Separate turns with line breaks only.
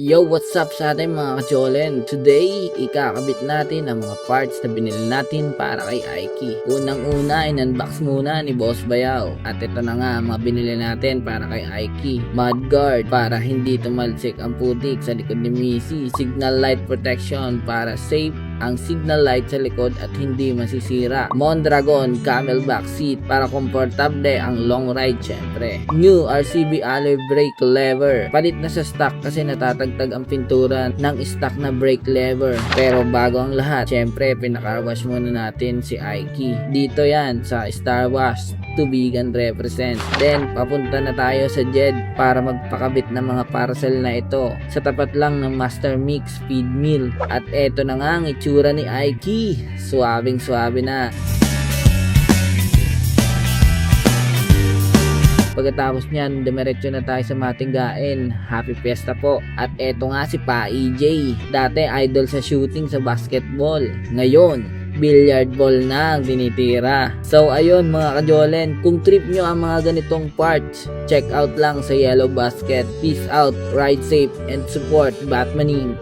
Yo, what's up sa ating mga kacholen? Today, ikakabit natin ang mga parts na binili natin para kay Aiki. Unang-una, in-unbox muna ni Boss Bayaw. At ito na nga ang mga binili natin para kay Aiki. Mudguard para hindi tumalsik ang putik sa likod ni Missy. Signal light protection para safe ang signal light sa likod at hindi masisira. Mondragon camelback seat para komportable ang long ride syempre. New RCB alloy brake lever. Palit na sa stock kasi natatagtag ang pintura ng stock na brake lever. Pero bago ang lahat, syempre pinaka-wash muna natin si Aiki. Dito yan sa Star Wash. Tubigan represent. Then papunta na tayo sa JED para magpakabit ng mga parcel na ito sa tapat lang ng Master Mix feed mill. At eto na nga ang itsura ni Aiki. Suwabing suwabe na. Pagkatapos niyan, dumiretso na tayo sa Matinggain. Happy Fiesta po. At eto nga si Pa EJ. Dati idol sa shooting sa basketball. Ngayon, billiard ball na ang tinitira. So ayun mga kajolen, kung trip nyo ang mga ganitong parts, check out lang sa Yellow Basket. Peace out, ride safe, and support Batmaning.